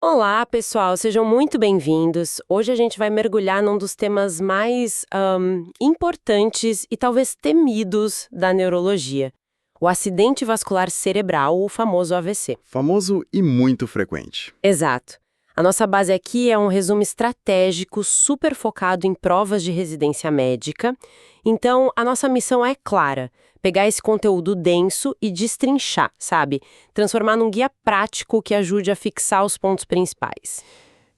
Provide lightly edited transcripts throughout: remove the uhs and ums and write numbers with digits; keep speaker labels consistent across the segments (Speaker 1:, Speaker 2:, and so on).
Speaker 1: Olá, pessoal, sejam muito bem-vindos. Hoje a gente vai mergulhar num dos temas mais importantes e talvez temidos da neurologia: o acidente vascular cerebral, o famoso AVC.
Speaker 2: Famoso e muito frequente.
Speaker 1: Exato. A nossa base aqui é um resumo estratégico super focado em provas de residência médica. Então, a nossa missão é clara: pegar esse conteúdo denso e destrinchar, sabe? Transformar num guia prático que ajude a fixar os pontos principais.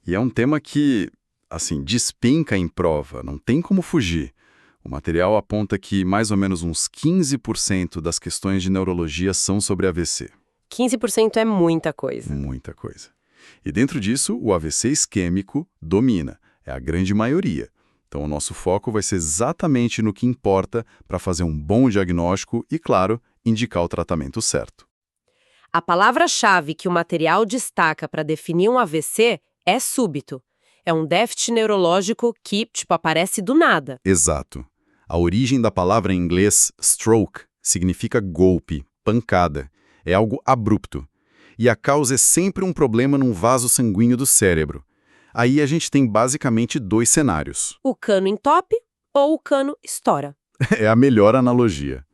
Speaker 2: E é um tema que, assim, despenca em prova, não tem como fugir. O material aponta que mais ou menos uns 15% das questões de neurologia são sobre AVC.
Speaker 1: 15% é muita coisa.
Speaker 2: Muita coisa. E dentro disso, o AVC isquêmico domina, é a grande maioria. Então, o nosso foco vai ser exatamente no que importa para fazer um bom diagnóstico e, claro, indicar o tratamento certo.
Speaker 1: A palavra-chave que o material destaca para definir um AVC é súbito. É um déficit neurológico que, aparece do nada.
Speaker 2: Exato. A origem da palavra em inglês stroke significa golpe, pancada. É algo abrupto. E a causa é sempre um problema num vaso sanguíneo do cérebro. Aí a gente tem basicamente dois cenários.
Speaker 1: O cano entope ou o cano estoura.
Speaker 2: É a melhor analogia.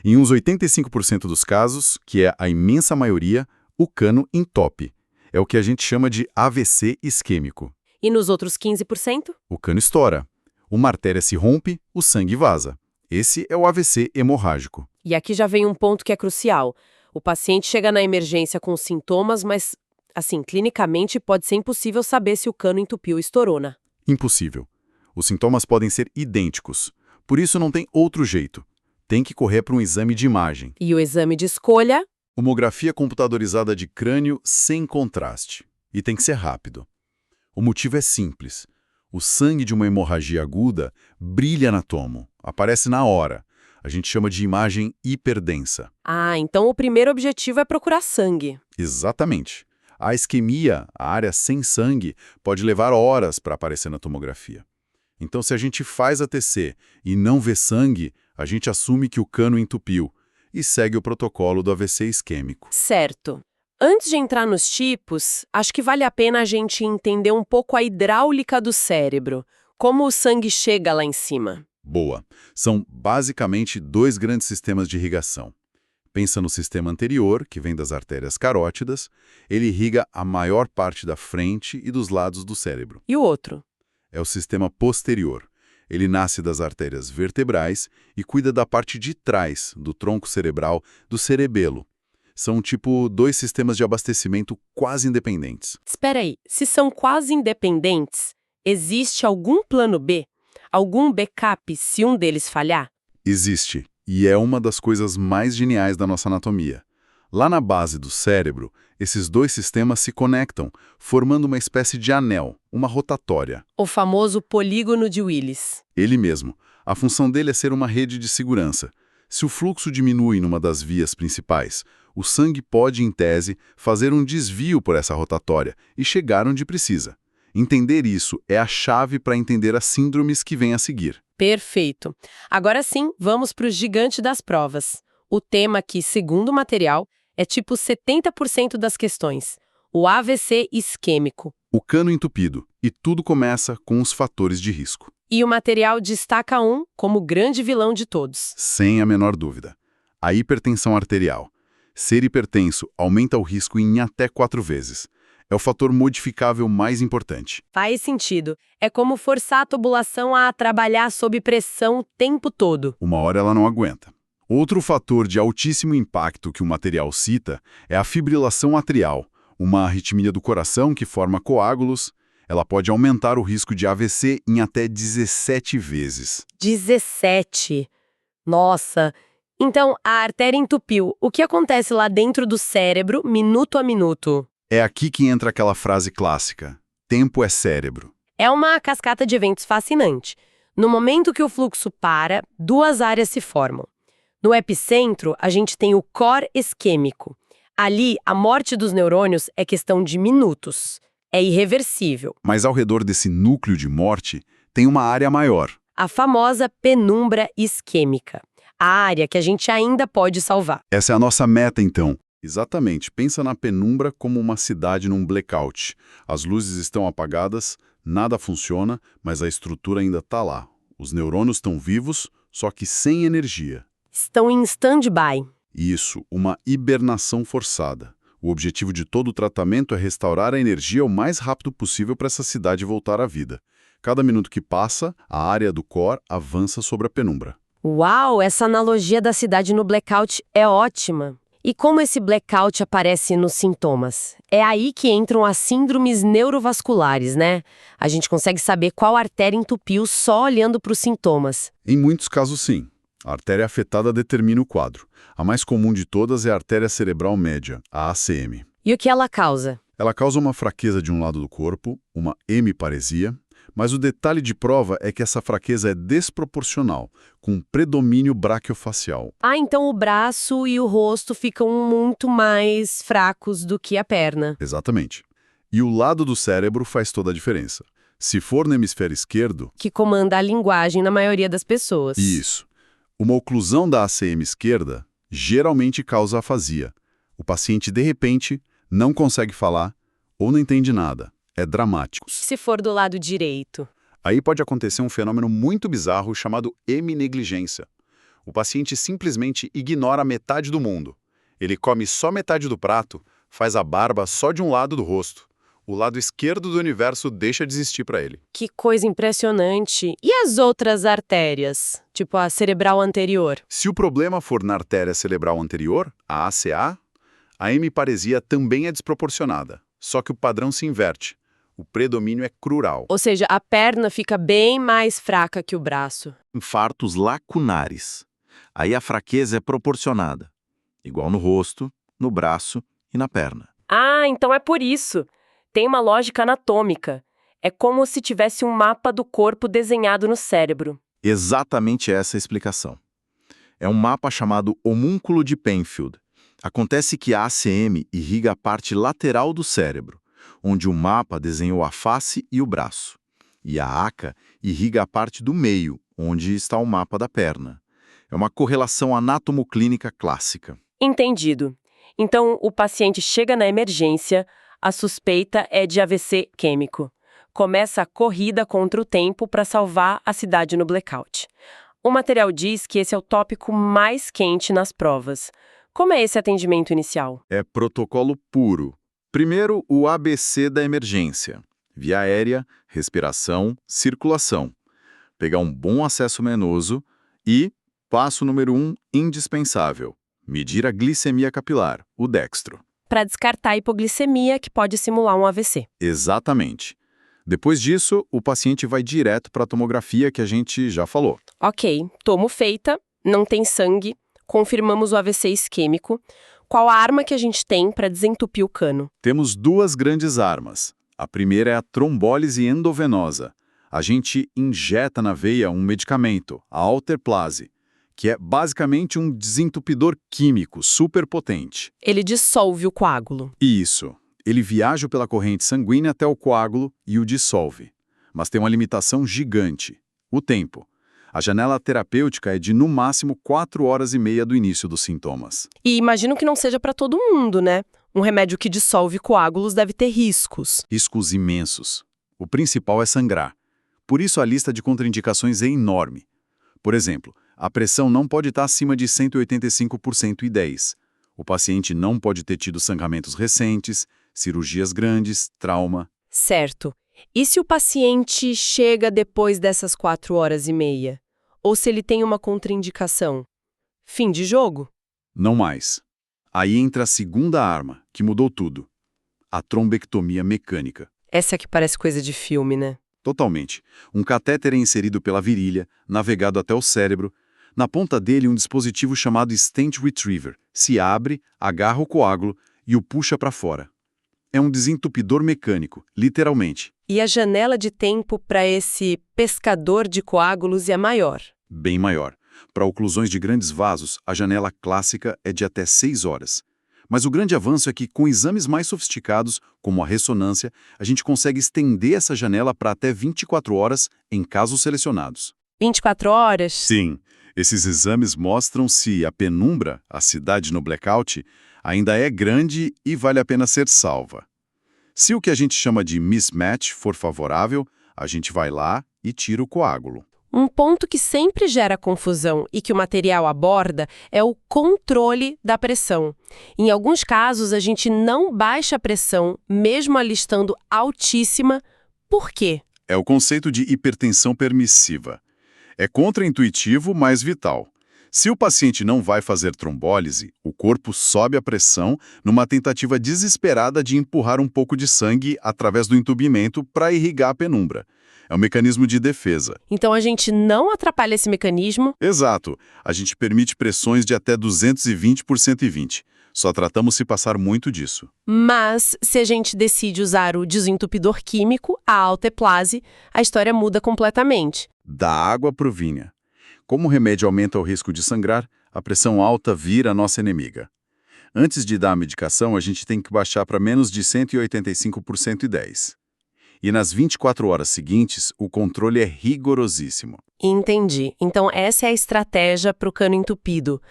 Speaker 2: Em uns 85% dos casos, que é a imensa maioria, o cano entope. É o que a gente chama de AVC isquêmico.
Speaker 1: E nos outros 15%?
Speaker 2: O cano estoura. Uma artéria se rompe, o sangue vaza. Esse é o AVC hemorrágico.
Speaker 1: E aqui já vem um ponto que é crucial. O paciente chega na emergência com sintomas, mas, assim, clinicamente pode ser impossível saber se o cano entupiu ou estourou, né?
Speaker 2: Impossível. Os sintomas podem ser idênticos. Por isso não tem outro jeito. Tem que correr para um exame de imagem.
Speaker 1: E o exame de escolha?
Speaker 2: Tomografia computadorizada de crânio sem contraste. E tem que ser rápido. O motivo é simples. O sangue de uma hemorragia aguda brilha na tomo. Aparece na hora. A gente chama de imagem hiperdensa.
Speaker 1: Ah, então o primeiro objetivo é procurar sangue.
Speaker 2: Exatamente. A isquemia, a área sem sangue, pode levar horas para aparecer na tomografia. Então, se a gente faz a TC e não vê sangue, a gente assume que o cano entupiu e segue o protocolo do AVC isquêmico.
Speaker 1: Certo. Antes de entrar nos tipos, acho que vale a pena a gente entender um pouco a hidráulica do cérebro, como o sangue chega lá em cima.
Speaker 2: Boa. São basicamente dois grandes sistemas de irrigação. Pensa no sistema anterior, que vem das artérias carótidas. Ele irriga a maior parte da frente e dos lados do cérebro.
Speaker 1: E o outro?
Speaker 2: É o sistema posterior. Ele nasce das artérias vertebrais e cuida da parte de trás, do tronco cerebral, do cerebelo. São tipo dois sistemas de abastecimento quase independentes.
Speaker 1: Espera aí, se são quase independentes, existe algum plano B? Algum backup se um deles falhar?
Speaker 2: Existe, e é uma das coisas mais geniais da nossa anatomia. Lá na base do cérebro, esses dois sistemas se conectam, formando uma espécie de anel, uma rotatória.
Speaker 1: O famoso polígono de Willis.
Speaker 2: Ele mesmo. A função dele é ser uma rede de segurança. Se o fluxo diminui numa das vias principais, o sangue pode, em tese, fazer um desvio por essa rotatória e chegar onde precisa. Entender isso é a chave para entender as síndromes que vêm a seguir.
Speaker 1: Perfeito. Agora sim, vamos para o gigante das provas. O tema aqui, segundo o material, é tipo 70% das questões. O AVC isquêmico.
Speaker 2: O cano entupido. E tudo começa com os fatores de risco.
Speaker 1: E o material destaca um como grande vilão de todos.
Speaker 2: Sem a menor dúvida. A hipertensão arterial. Ser hipertenso aumenta o risco em até 4 vezes. É o fator modificável mais importante.
Speaker 1: Faz sentido. É como forçar a tubulação a trabalhar sob pressão o tempo todo.
Speaker 2: Uma hora ela não aguenta. Outro fator de altíssimo impacto que o material cita é a fibrilação atrial, uma arritmia do coração que forma coágulos. Ela pode aumentar o risco de AVC em até 17 vezes.
Speaker 1: 17. Nossa! Então, a artéria entupiu. O que acontece lá dentro do cérebro, minuto a minuto?
Speaker 2: É aqui que entra aquela frase clássica: tempo é cérebro.
Speaker 1: É uma cascata de eventos fascinante. No momento que o fluxo para, duas áreas se formam. No epicentro, a gente tem o core isquêmico. Ali, a morte dos neurônios é questão de minutos. É irreversível.
Speaker 2: Mas ao redor desse núcleo de morte, tem uma área maior.
Speaker 1: A famosa penumbra isquêmica. A área que a gente ainda pode salvar.
Speaker 2: Essa é a nossa meta, então. Exatamente. Pensa na penumbra como uma cidade num blackout. As luzes estão apagadas, nada funciona, mas a estrutura ainda está lá. Os neurônios estão vivos, só que sem energia.
Speaker 1: Estão em stand-by.
Speaker 2: Isso, uma hibernação forçada. O objetivo de todo o tratamento é restaurar a energia o mais rápido possível para essa cidade voltar à vida. Cada minuto que passa, a área do core avança sobre a penumbra.
Speaker 1: Uau, essa analogia da cidade no blackout é ótima. E como esse blackout aparece nos sintomas? É aí que entram as síndromes neurovasculares, né? A gente consegue saber qual artéria entupiu só olhando para os sintomas.
Speaker 2: Em muitos casos, sim. A artéria afetada determina o quadro. A mais comum de todas é a artéria cerebral média, a ACM.
Speaker 1: E o que ela causa?
Speaker 2: Ela causa uma fraqueza de um lado do corpo, uma hemiparesia, mas o detalhe de prova é que essa fraqueza é desproporcional, com predomínio braquiofacial.
Speaker 1: Ah, então o braço e o rosto ficam muito mais fracos do que a perna.
Speaker 2: Exatamente. E o lado do cérebro faz toda a diferença. Se for no hemisfério esquerdo...
Speaker 1: Que comanda a linguagem na maioria das pessoas.
Speaker 2: Isso. Uma oclusão da ACM esquerda geralmente causa afasia. O paciente, de repente, não consegue falar ou não entende nada. É dramático.
Speaker 1: Se for do lado direito?
Speaker 2: Aí pode acontecer um fenômeno muito bizarro chamado heminegligência. O paciente simplesmente ignora metade do mundo. Ele come só metade do prato, faz a barba só de um lado do rosto. O lado esquerdo do universo deixa de existir para ele.
Speaker 1: Que coisa impressionante. E as outras artérias? Tipo a cerebral anterior?
Speaker 2: Se o problema for na artéria cerebral anterior, a ACA, a hemiparesia também é desproporcionada. Só que o padrão se inverte. O predomínio é crural.
Speaker 1: Ou seja, a perna fica bem mais fraca que o braço.
Speaker 3: Infartos lacunares. Aí a fraqueza é proporcionada, igual no rosto, no braço e na perna.
Speaker 1: Ah, então é por isso. Tem uma lógica anatômica. É como se tivesse um mapa do corpo desenhado no cérebro.
Speaker 3: Exatamente essa é a explicação. É um mapa chamado homúnculo de Penfield. Acontece que a ACM irriga a parte lateral do cérebro, onde o mapa desenhou a face e o braço. E a ACA irriga a parte do meio, onde está o mapa da perna. É uma correlação anatomoclínica clássica.
Speaker 1: Entendido. Então, o paciente chega na emergência, a suspeita é de AVC químico. Começa a corrida contra o tempo para salvar a cidade no blackout. O material diz que esse é o tópico mais quente nas provas. Como é esse atendimento inicial?
Speaker 3: É protocolo puro. Primeiro, o ABC da emergência. Via aérea, respiração, circulação. Pegar um bom acesso venoso e, passo número 1, indispensável, medir a glicemia capilar, o dextro.
Speaker 1: Para descartar a hipoglicemia que pode simular um AVC.
Speaker 3: Exatamente. Depois disso, o paciente vai direto para a tomografia que a gente já falou.
Speaker 1: Ok, tomo feita, não tem sangue, confirmamos o AVC isquêmico. Qual a arma que a gente tem para desentupir o cano?
Speaker 3: Temos duas grandes armas. A primeira é a trombólise endovenosa. A gente injeta na veia um medicamento, a Alterplase, que é basicamente um desentupidor químico super potente.
Speaker 1: Ele dissolve o coágulo.
Speaker 3: Isso. Ele viaja pela corrente sanguínea até o coágulo e o dissolve. Mas tem uma limitação gigante: o tempo. A janela terapêutica é de, no máximo, 4 horas e meia do início dos sintomas.
Speaker 1: E imagino que não seja para todo mundo, né? Um remédio que dissolve coágulos deve ter riscos.
Speaker 3: Riscos imensos. O principal é sangrar. Por isso a lista de contraindicações é enorme. Por exemplo, a pressão não pode estar acima de 185/110. O paciente não pode ter tido sangramentos recentes, cirurgias grandes, trauma.
Speaker 1: Certo. E se o paciente chega depois dessas 4 horas e meia? Ou se ele tem uma contraindicação? Fim de jogo?
Speaker 3: Não mais. Aí entra a segunda arma, que mudou tudo. A trombectomia mecânica.
Speaker 1: Essa que parece coisa de filme, né?
Speaker 3: Totalmente. Um catéter é inserido pela virilha, navegado até o cérebro. Na ponta dele, um dispositivo chamado Stent Retriever. Se abre, agarra o coágulo e o puxa para fora. É um desentupidor mecânico, literalmente.
Speaker 1: E a janela de tempo para esse pescador de coágulos é maior?
Speaker 3: Bem maior. Para oclusões de grandes vasos, a janela clássica é de até 6 horas. Mas o grande avanço é que, com exames mais sofisticados, como a ressonância, a gente consegue estender essa janela para até 24 horas em casos selecionados.
Speaker 1: 24 horas?
Speaker 2: Sim, esses exames mostram se a penumbra, a cidade no blackout, Ainda é grande e vale a pena ser salva. Se o que a gente chama de mismatch for favorável, a gente vai lá e tira o coágulo.
Speaker 1: Um ponto que sempre gera confusão e que o material aborda é o controle da pressão. Em alguns casos, a gente não baixa a pressão, mesmo alistando altíssima. Por quê?
Speaker 2: É o conceito de hipertensão permissiva. É contraintuitivo, mas vital. Se o paciente não vai fazer trombólise, o corpo sobe a pressão numa tentativa desesperada de empurrar um pouco de sangue através do entubimento para irrigar a penumbra. É um mecanismo de defesa.
Speaker 1: Então a gente não atrapalha esse mecanismo.
Speaker 2: Exato. A gente permite pressões de até 220 por 120. Só tratamos se passar muito disso.
Speaker 1: Mas, se a gente decide usar o desentupidor químico, a alteplase, a história muda completamente.
Speaker 2: Da água para o vinha. Como o remédio aumenta o risco de sangrar, a pressão alta vira a nossa inimiga. Antes de dar a medicação, a gente tem que baixar para menos de 185 por 110. E nas 24 horas seguintes, o controle é rigorosíssimo.
Speaker 1: Entendi. Então essa é a estratégia para o cano entupido.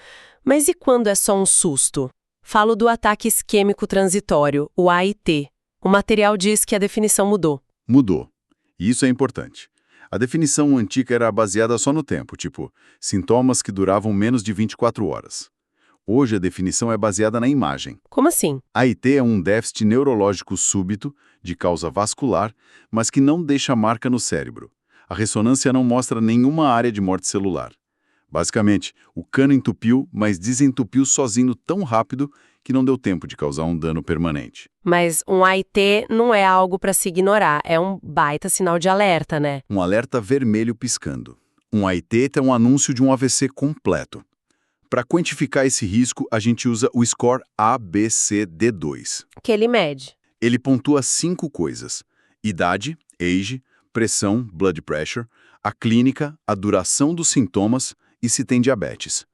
Speaker 1: Mas e quando é só um susto? Falo do ataque isquêmico transitório, o AIT. O material diz que a definição mudou.
Speaker 2: Mudou. E isso é importante. A definição antiga era baseada só no tempo, tipo, sintomas que duravam menos de 24 horas. Hoje a definição é baseada na imagem.
Speaker 1: Como assim?
Speaker 2: AIT é um déficit neurológico súbito, de causa vascular, mas que não deixa marca no cérebro. A ressonância não mostra nenhuma área de morte celular. Basicamente, o cano entupiu, mas desentupiu sozinho tão rápido que não deu tempo de causar um dano permanente.
Speaker 1: Mas um AIT não é algo para se ignorar, é um baita sinal de alerta, né?
Speaker 2: Um alerta vermelho piscando. Um AIT é um anúncio de um AVC completo. Para quantificar esse risco, a gente usa o score ABCD2.
Speaker 1: Que ele mede.
Speaker 2: Ele pontua 5 coisas: idade, age, pressão, blood pressure, a clínica, a duração dos sintomas e se tem diabetes.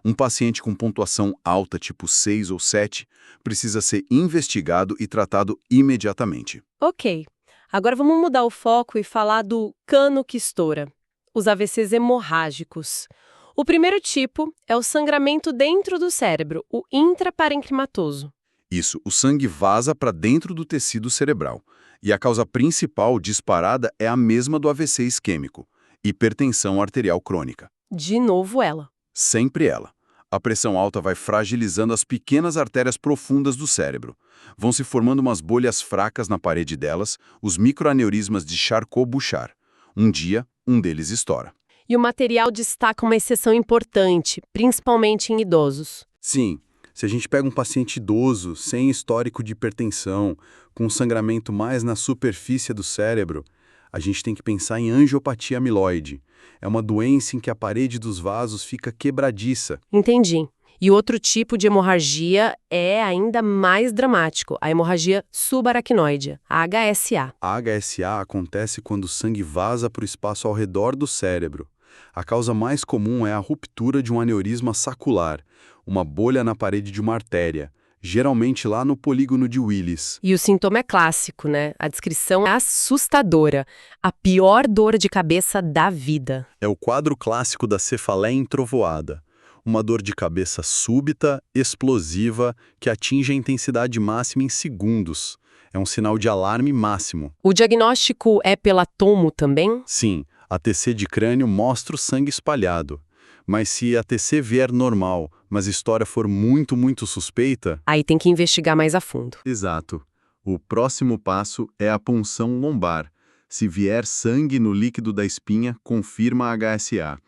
Speaker 2: Um paciente com pontuação alta, tipo 6 ou 7, precisa ser investigado e tratado imediatamente.
Speaker 1: Ok. Agora vamos mudar o foco e falar do cano que estoura. Os AVCs hemorrágicos. O primeiro tipo é o sangramento dentro do cérebro, o intraparencimatoso.
Speaker 2: Isso, o sangue vaza para dentro do tecido cerebral. E a causa principal disparada é a mesma do AVC isquêmico: hipertensão arterial crônica.
Speaker 1: De novo ela.
Speaker 2: Sempre ela. A pressão alta vai fragilizando as pequenas artérias profundas do cérebro. Vão se formando umas bolhas fracas na parede delas, os microaneurismas de Charcot-Bouchard. Um dia, um deles estoura.
Speaker 1: E o material destaca uma exceção importante, principalmente em idosos.
Speaker 4: Sim, se a gente pega um paciente idoso, sem histórico de hipertensão, com um sangramento mais na superfície do cérebro, a gente tem que pensar em angiopatia amiloide. É uma doença em que a parede dos vasos fica quebradiça.
Speaker 1: Entendi. E outro tipo de hemorragia é ainda mais dramático, a hemorragia subaracnoide, a HSA.
Speaker 4: A HSA acontece quando o sangue vaza para o espaço ao redor do cérebro. A causa mais comum é a ruptura de um aneurisma sacular, uma bolha na parede de uma artéria, geralmente lá no polígono de Willis.
Speaker 1: E o sintoma é clássico, né? A descrição é assustadora. A pior dor de cabeça da vida.
Speaker 4: É o quadro clássico da cefaleia entrovoada. Uma dor de cabeça súbita, explosiva, que atinge a intensidade máxima em segundos. É um sinal de alarme máximo.
Speaker 1: O diagnóstico é pela tomo também?
Speaker 4: Sim, a TC de crânio mostra o sangue espalhado. Mas se a TC vier normal, mas a história for muito suspeita...
Speaker 1: Aí tem que investigar mais a fundo.
Speaker 4: Exato. O próximo passo é a punção lombar. Se vier sangue no líquido da espinha, confirma a HSA.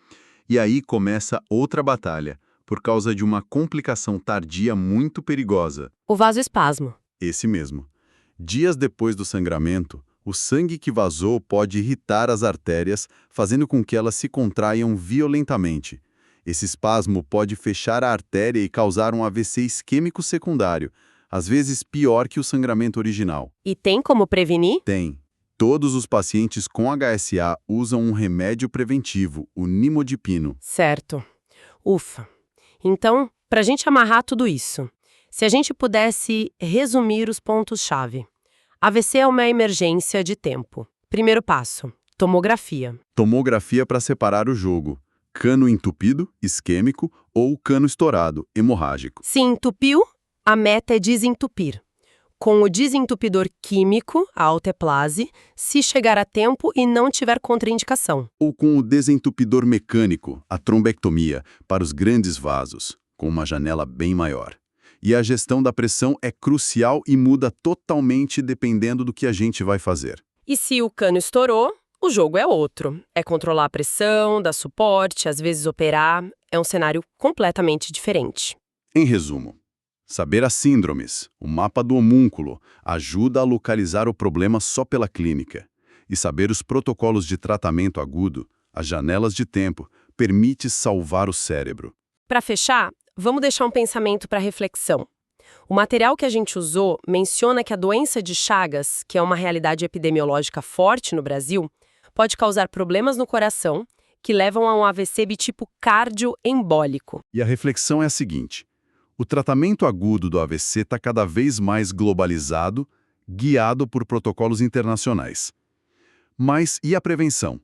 Speaker 4: E aí começa outra batalha, por causa de uma complicação tardia muito perigosa.
Speaker 1: O vasoespasmo.
Speaker 4: Esse mesmo. Dias depois do sangramento, o sangue que vazou pode irritar as artérias, fazendo com que elas se contraiam violentamente. Esse espasmo pode fechar a artéria e causar um AVC isquêmico secundário, às vezes pior que o sangramento original.
Speaker 1: E tem como prevenir?
Speaker 4: Tem. Todos os pacientes com HSA usam um remédio preventivo, o nimodipino.
Speaker 1: Certo. Ufa. Então, para a gente amarrar tudo isso, se a gente pudesse resumir os pontos-chave. AVC é uma emergência de tempo. Primeiro passo, tomografia.
Speaker 4: Tomografia para separar o jogo. Cano entupido, isquêmico, ou cano estourado, hemorrágico.
Speaker 1: Se entupiu, A meta é desentupir, com o desentupidor químico, a alteplase, se chegar a tempo e não tiver contraindicação.
Speaker 2: Ou com o desentupidor mecânico, a trombectomia, para os grandes vasos, com uma janela bem maior. E a gestão da pressão é crucial e muda totalmente dependendo do que a gente vai fazer.
Speaker 1: E se o cano estourou, o jogo é outro. É controlar a pressão, dar suporte, às vezes operar. É um cenário completamente diferente.
Speaker 2: Em resumo, saber as síndromes, o mapa do homúnculo, ajuda a localizar o problema só pela clínica. E saber os protocolos de tratamento agudo, as janelas de tempo, permite salvar o cérebro.
Speaker 1: Para fechar, vamos deixar um pensamento para reflexão. O material que a gente usou menciona que a doença de Chagas, que é uma realidade epidemiológica forte no Brasil, pode causar problemas no coração que levam a um AVC tipo cardioembólico.
Speaker 2: E a reflexão é a seguinte: o tratamento agudo do AVC está cada vez mais globalizado, guiado por protocolos internacionais. Mas e a prevenção?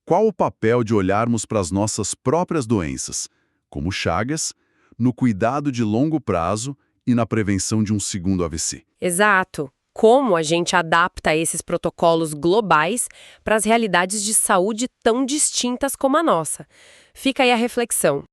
Speaker 2: Qual o papel de olharmos para as nossas próprias doenças, como Chagas, no cuidado de longo prazo e na prevenção de um segundo AVC?
Speaker 1: Exato. Como a gente adapta esses protocolos globais para as realidades de saúde tão distintas como a nossa? Fica aí a reflexão.